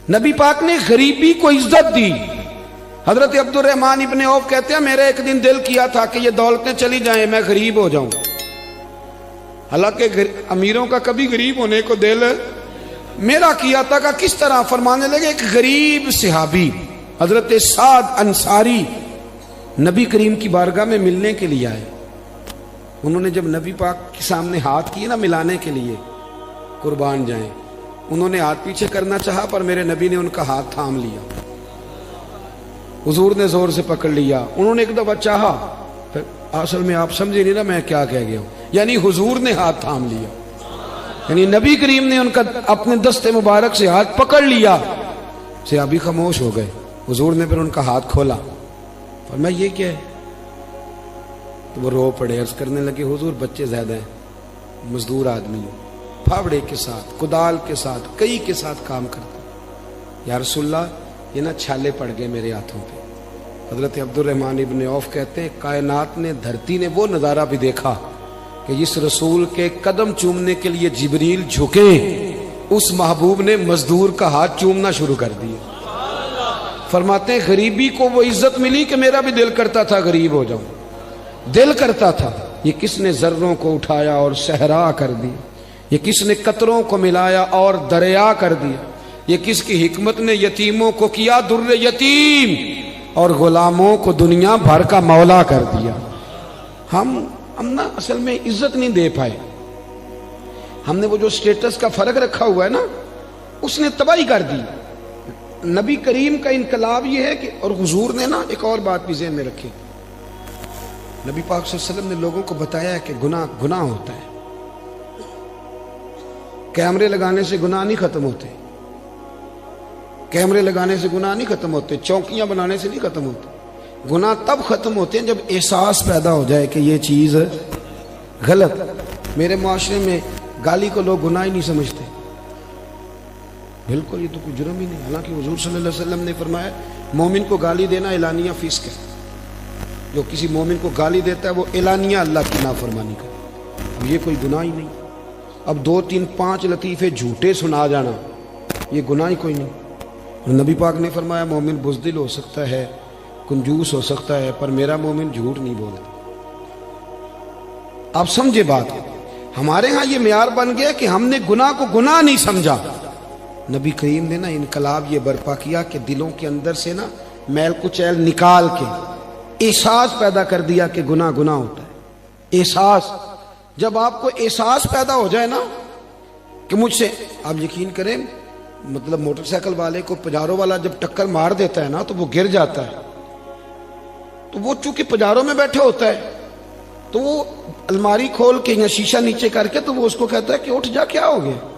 نبی پاک نے غریبی کو عزت دی. حضرت عبد الرحمن ابن عوف کہتے ہیں میرا ایک دن دل کیا تھا کہ یہ دولتیں چلی جائیں میں غریب ہو جاؤں. حالانکہ امیروں کا کبھی غریب ہونے کو دل میرا کیا تھا. کہ کس طرح؟ فرمانے لگے ایک غریب صحابی حضرت سعد انصاری نبی کریم کی بارگاہ میں ملنے کے لیے آئے. انہوں نے جب نبی پاک کے سامنے ہاتھ کیے نا ملانے کے لیے، قربان جائیں، انہوں نے ہاتھ پیچھے کرنا چاہا پر میرے نبی نے ان کا ہاتھ تھام لیا. حضور نے زور سے پکڑ لیا. انہوں نے ایک دفعہ چاہا، اصل میں آپ سمجھے نہیں نا میں کیا کہہ گیا ہوں، یعنی حضور نے ہاتھ تھام لیا، یعنی نبی کریم نے ان کا اپنے دست مبارک سے ہاتھ پکڑ لیا. صحابی خاموش ہو گئے. حضور نے پھر ان کا ہاتھ کھولا. فرمایا یہ کیا ہے؟ تو وہ رو پڑے، عرض کرنے لگے حضور بچے زیادہ ہیں، مزدور آدمی ہیں، پھاوڑے کے ساتھ، کدال کے ساتھ، کئی کے ساتھ کام کرتے ہیں. یا رسول اللہ یہ نا چھالے پڑ گئے میرے ہاتھوں پہ. حضرت عبد الرحمن ابن عوف کہتے ہیں کائنات نے، دھرتی نے وہ نظارہ بھی دیکھا کہ جس رسول کے قدم چومنے کے لیے جبریل جھکے، اس محبوب نے مزدور کا ہاتھ چومنا شروع کر دیا. فرماتے ہیں غریبی کو وہ عزت ملی کہ میرا بھی دل کرتا تھا غریب ہو جاؤں، دل کرتا تھا. یہ کس نے ذروں کو اٹھایا اور صحرا کر دی، یہ کس نے قطروں کو ملایا اور دریا کر دیا، یہ کس کی حکمت نے یتیموں کو کیا در یتیم اور غلاموں کو دنیا بھر کا مولا کر دیا. ہم نا اصل میں عزت نہیں دے پائے. ہم نے وہ جو سٹیٹس کا فرق رکھا ہوا ہے نا، اس نے تباہی کر دی. نبی کریم کا انقلاب یہ ہے کہ، اور حضور نے نا ایک اور بات بھی ذہن میں رکھی، نبی پاک صلی اللہ علیہ وسلم نے لوگوں کو بتایا ہے کہ گناہ ہوتا ہے. کیمرے لگانے سے گناہ نہیں ختم ہوتے، کیمرے لگانے سے گناہ نہیں ختم ہوتے، چوکیاں بنانے سے نہیں ختم ہوتے. گناہ تب ختم ہوتے ہیں جب احساس پیدا ہو جائے کہ یہ چیز غلط. میرے معاشرے میں گالی کو لوگ گناہ ہی نہیں سمجھتے. بالکل یہ تو کوئی جرم ہی نہیں. حالانکہ حضور صلی اللہ علیہ وسلم نے فرمایا مومن کو گالی دینا اعلانیہ فسق ہے. جو کسی مومن کو گالی دیتا ہے وہ اعلانیہ اللہ کی نافرمانی کا. اب یہ کوئی گناہ ہی نہیں. اب 2 3 5 لطیفے جھوٹے سنا جانا یہ گناہ ہی کوئی نہیں. اور نبی پاک نے فرمایا مومن بزدل ہو سکتا ہے، کنجوس ہو سکتا ہے، پر میرا مومن جھوٹ نہیں بولتا. آپ سمجھے بات. ہمارے ہاں یہ معیار بن گیا کہ ہم نے گناہ کو گناہ نہیں سمجھا. نبی کریم نے نا انقلاب یہ برپا کیا کہ دلوں کے اندر سے نا میل کچیل نکال کے احساس پیدا کر دیا کہ گناہ ہوتا ہے. احساس، جب آپ کو احساس پیدا ہو جائے نا کہ مجھ سے، آپ یقین کریں مطلب موٹر سائیکل والے کو پجارو والا جب ٹکر مار دیتا ہے نا تو وہ گر جاتا ہے. تو وہ چونکہ پجاروں میں بیٹھا ہوتا ہے تو وہ الماری کھول کے یا شیشہ نیچے کر کے تو وہ اس کو کہتا ہے کہ اٹھ جا، کیا ہو گیا؟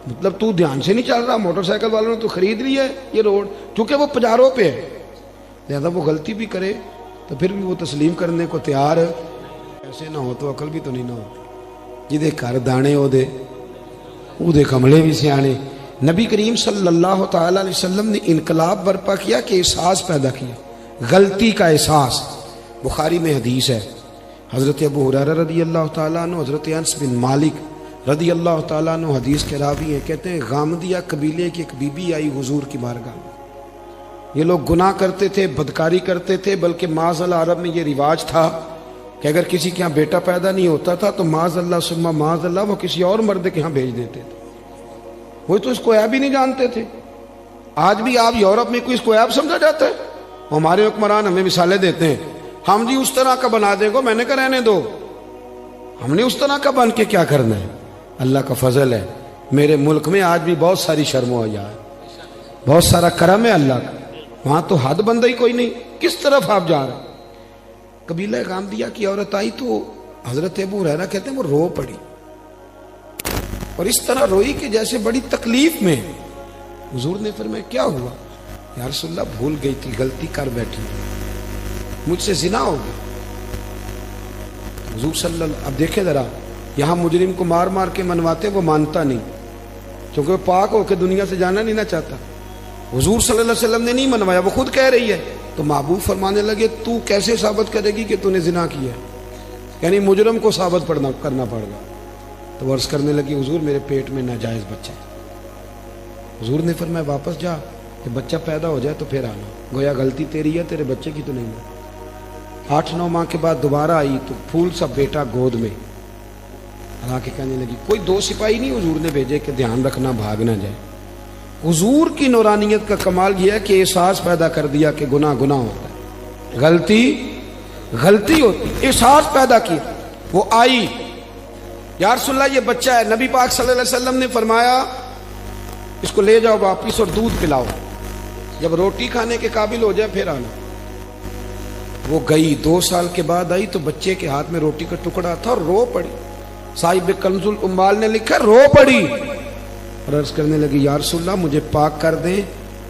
مطلب تو دھیان سے نہیں چل رہا. موٹر سائیکل والوں نے تو خرید لی ہے یہ روڈ، چونکہ وہ پجاروں پہ ہے. لہذا وہ غلطی بھی کرے تو پھر بھی وہ تسلیم کرنے کو تیار ہے. ایسے نہ ہو تو عقل بھی تو نہیں نہ ہوتی. جدے کر دانے او دے کملے بھی سیانے. نبی کریم صلی اللہ تعالی علیہ وسلم نے انقلاب برپا کیا کہ احساس پیدا کیا، غلطی کا احساس. بخاری میں حدیث ہے، حضرت ابو ہریرہ رضی اللہ تعالیٰ عنہ، حضرت انس بن مالک رضی اللہ تعالیٰ عنہ حدیث کے راوی ہیں. کہتے ہیں غامدیہ قبیلے کی ایک بی بی آئی حضور کی بارگاہ میں. یہ لوگ گناہ کرتے تھے، بدکاری کرتے تھے، بلکہ معاذ اللہ عرب میں یہ رواج تھا کہ اگر کسی کے ہاں بیٹا پیدا نہیں ہوتا تھا تو معاذ اللہ ثم معاذ اللہ وہ کسی اور مرد کے ہاں بھیج دیتے تھے. وہ تو اس کو عیب ہی نہیں جانتے تھے. آج بھی آپ یورپ میں کوئی اس کو عیب سمجھا جاتا ہے. ہمارے حکمران ہمیں مثالیں دیتے ہیں، ہم جی اس طرح کا بنا دیں گے. میں نے کہا رہنے دو، ہم نے اس طرح کا بن کے کیا کرنا ہے. اللہ کا فضل ہے میرے ملک میں آج بھی بہت ساری شرم و حیا ہے، بہت سارا کرم ہے اللہ کا. وہاں تو حد بندہ ہی کوئی نہیں. کس طرف آپ جا رہے ہیں؟ قبیلہ غامدیہ کی عورت آئی تو حضرت ابو ہریرہ کہتے ہیں وہ رو پڑی، اور اس طرح روئی کہ جیسے بڑی تکلیف میں. حضور نے فرمایا کیا ہوا؟ یا رسول اللہ بھول گئی تھی، غلطی کر بیٹھی، مجھ سے زنا ہو گیا. حضور صلی اللہ، اب دیکھیں ذرا، یہاں مجرم کو مار مار کے منواتے، وہ مانتا نہیں کیونکہ وہ پاک ہو کے دنیا سے جانا نہیں نہ چاہتا. حضور صلی اللہ علیہ وسلم نے نہیں منوایا، وہ خود کہہ رہی ہے. تو محبوب فرمانے لگے تو کیسے ثابت کرے گی کہ تو نے زنا کیا ہے؟ یعنی مجرم کو ثابت کرنا پڑ گا. تو عرض کرنے لگی حضور میرے پیٹ میں ناجائز بچہ ہے. حضور نے فرمایا واپس جا کہ بچہ پیدا ہو جائے تو پھر آنا، گویا غلطی تیری ہے، تیرے بچے کی تو نہیں ہے۔ 8-9 ماہ کے بعد دوبارہ آئی تو پھول سا بیٹا گود میں، حالانکہ کہنے لگی کوئی 2 سپاہی نہیں حضور نے بھیجے کہ دھیان رکھنا بھاگ نہ جائے۔ حضور کی نورانیت کا کمال یہ ہے کہ احساس پیدا کر دیا کہ گناہ ہوتا ہے، غلطی ہوتی، احساس پیدا کیا۔ وہ آئی، یا رسول اللہ یہ بچہ ہے، نبی پاک صلی اللہ علیہ وسلم نے فرمایا اس کو لے جاؤ واپس اور دودھ پلاؤ، جب روٹی کھانے کے قابل ہو جائے پھر آنا۔ وہ گئی، 2 سال کے بعد آئی تو بچے کے ہاتھ میں روٹی کا ٹکڑا تھا اور رو پڑی۔ صاحب کنز الاموال نے لکھا رو پڑی اور عرض کرنے لگی یا رسول اللہ مجھے پاک کر دیں،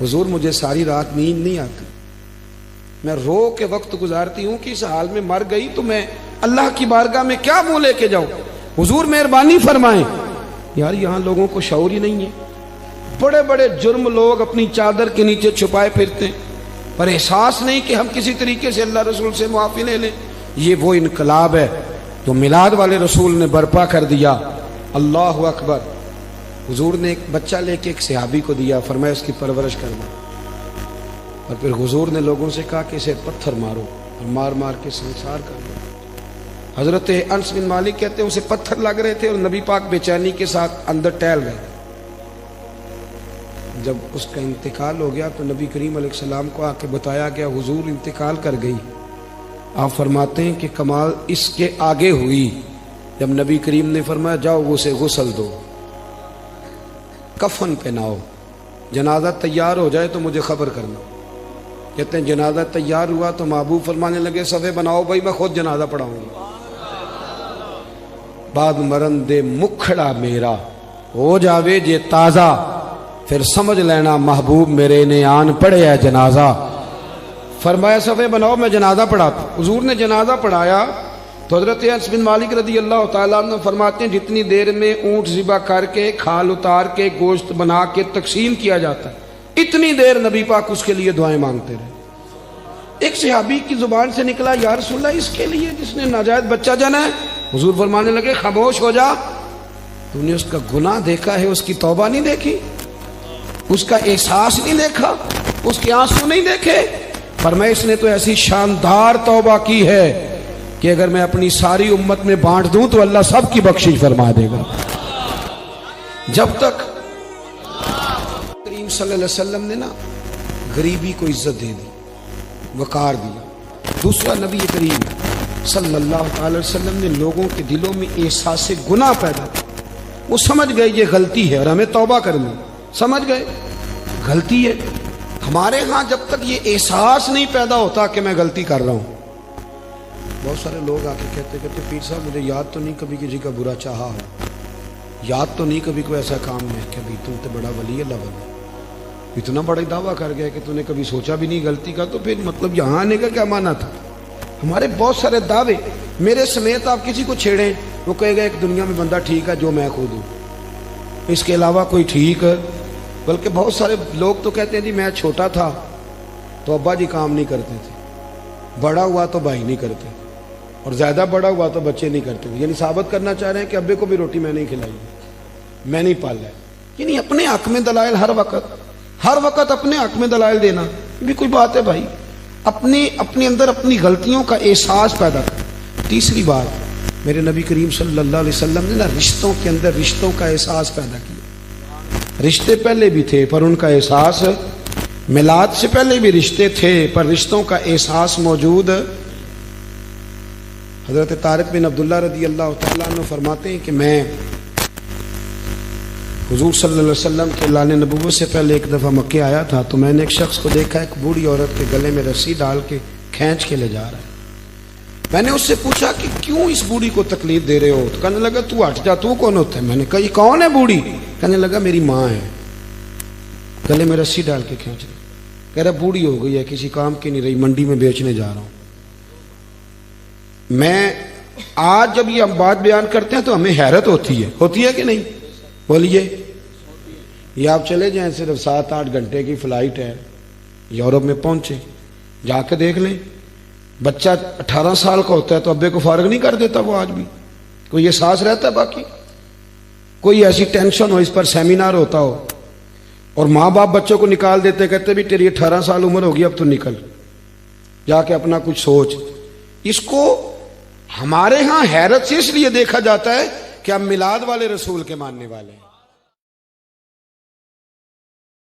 حضور مجھے ساری رات نیند نہیں آتی، میں رو کے وقت گزارتی ہوں کہ اس حال میں مر گئی تو میں اللہ کی بارگاہ میں کیا منہ لے کے جاؤں، حضور مہربانی فرمائیں۔ یار یہاں لوگوں کو شعور ہی نہیں ہے، بڑے بڑے جرم لوگ اپنی چادر کے نیچے چھپائے پھرتے ہیں، پر احساس نہیں کہ ہم کسی طریقے سے اللہ رسول سے معافی لے لیں۔ یہ وہ انقلاب ہے جو میلاد والے رسول نے برپا کر دیا۔ اللہ اکبر۔ حضور نے ایک بچہ لے کے ایک صحابی کو دیا، فرمایا اس کی پرورش کرنا، اور پھر حضور نے لوگوں سے کہا کہ اسے پتھر مارو اور مار مار کے سنسار کر دو۔ حضرت انس بن مالک کہتے ہیں اسے پتھر لگ رہے تھے اور نبی پاک بے چینی کے ساتھ اندر ٹہل رہے تھے۔ جب اس کا انتقال ہو گیا تو نبی کریم علیہ السلام کو آ کے بتایا گیا حضور انتقال کر گئی۔ آپ فرماتے ہیں کہ کمال اس کے آگے ہوئی جب نبی کریم نے فرمایا جاؤ اسے غسل دو، کفن پہناؤ، جنازہ تیار ہو جائے تو مجھے خبر کرنا۔ کہتے ہیں جنازہ تیار ہوا تو محبوب فرمانے لگے صفے بناؤ بھائی میں خود جنازہ پڑھاؤں گا۔ بعد مرن دے مکھڑا میرا ہو جاوے جے تازہ، پھر سمجھ لینا محبوب میرے نے آن پڑھے ہے جنازہ۔ فرمایا صفے بناؤ میں جنازہ پڑھاتا۔ حضور نے جنازہ پڑھایا تو حضرت انس بن مالک رضی اللہ تعالیٰ عنہ فرماتے ہیں جتنی دیر میں اونٹ ذبح کر کے کھال اتار کے گوشت بنا کے تقسیم کیا جاتا ہے اتنی دیر نبی پاک اس کے لیے دعائیں مانگتے رہے۔ ایک صحابی کی زبان سے نکلا یا رسول اللہ اس کے لیے جس نے ناجائز بچہ جنا ہے؟ حضور فرمانے لگے خاموش ہو جا، تو نے اس کا گناہ دیکھا ہے، اس کی توبہ نہیں دیکھی، اس کا احساس نہیں دیکھا، اس کے آنسو نہیں دیکھے؟ فرمایا اس نے تو ایسی شاندار توبہ کی ہے کہ اگر میں اپنی ساری امت میں بانٹ دوں تو اللہ سب کی بخشش فرما دے گا۔ جب تک کریم صلی اللہ علیہ وسلم نے نا غریبی کو عزت دے دی، وقار دیا۔ دوسرا نبی کریم صلی اللہ علیہ وسلم نے لوگوں کے دلوں میں احساس گناہ پیدا کیا، وہ سمجھ گئے یہ غلطی ہے اور ہمیں توبہ کرنی، سمجھ گئے غلطی ہے۔ ہمارے ہاں جب تک یہ احساس نہیں پیدا ہوتا کہ میں غلطی کر رہا ہوں، بہت سارے لوگ آ کے کہتے پیر صاحب مجھے یاد تو نہیں کبھی کسی کا برا چاہا ہو، یاد تو نہیں کبھی کوئی ایسا کام ہے کہ ابھی تم تو بڑا ولی اللہ بنا، اتنا بڑا دعویٰ کر گیا کہ تو نے کبھی سوچا بھی نہیں غلطی کا، تو پھر مطلب یہاں آنے کا کیا معنی تھا؟ ہمارے بہت سارے دعوے، میرے سمیت آپ کسی کو چھیڑیں وہ کہے گا ایک دنیا میں بندہ ٹھیک ہے جو میں خود ہوں، اس کے علاوہ کوئی ٹھیک ہے۔ بلکہ بہت سارے لوگ تو کہتے ہیں جی میں چھوٹا تھا تو ابا جی کام نہیں کرتے تھے، بڑا ہوا تو بھائی نہیں کرتے، اور زیادہ بڑا ہوا تو بچے نہیں کرتے، یعنی ثابت کرنا چاہ رہے ہیں کہ ابے کو بھی روٹی میں نہیں کھلائی، میں نہیں پالا ہے۔ یعنی اپنے حق میں دلائل ہر وقت اپنے حق میں دلائل دینا بھی کوئی بات ہے بھائی؟ اپنے اندر اپنی غلطیوں کا احساس پیدا کر۔ تیسری بات میرے نبی کریم صلی اللہ علیہ وسلم نے نا رشتوں کے اندر رشتوں کا احساس پیدا کیا۔ رشتے پہلے بھی تھے پر ان کا احساس، میلاد سے پہلے بھی رشتے تھے پر رشتوں کا احساس موجود۔ حضرت طارق بن عبداللہ رضی اللہ تعالیٰ عنہ فرماتے ہیں کہ میں حضور صلی اللہ علیہ وسلم کے اعلان نبوت سے پہلے ایک دفعہ مکے آیا تھا تو میں نے ایک شخص کو دیکھا ایک بوڑھی عورت کے گلے میں رسی ڈال کے کھینچ کے لے جا رہا ہے۔ میں نے اس سے پوچھا کہ کیوں اس بوڑھی کو تکلیف دے رہے ہو؟ تو کہنے لگا تو ہٹ جا، تو کون ہوتا ہے؟ میں نے کہا یہ کون ہے بوڑھی؟ کہنے لگا میری ماں ہے، گلے میں رسی ڈال کے کھینچ رہی، کہہ رہا بوڑھی ہو گئی ہے کسی کام کی نہیں رہی، منڈی میں بیچنے جا رہا ہوں۔ میں آج جب یہ ہم بات بیان کرتے ہیں تو ہمیں حیرت ہوتی ہے کہ نہیں؟ بولیے، یہ آپ چلے جائیں، صرف 7-8 گھنٹے کی فلائٹ ہے، یورپ میں پہنچے، جا کے دیکھ لیں، بچہ 18 سال کا ہوتا ہے تو ابے کو فارغ نہیں کر دیتا وہ آج بھی، کوئی احساس رہتا ہے باقی، کوئی ایسی ٹینشن ہو اس پر سیمینار ہوتا ہو، اور ماں باپ بچوں کو نکال دیتے, کہتے بھی تیری 18 سال عمر ہوگی, اب تو نکل جا کے اپنا کچھ سوچ. اس کو ہمارے ہاں حیرت سے اس لیے دیکھا جاتا ہے کہ ہم میلاد والے رسول کے ماننے والے ہیں.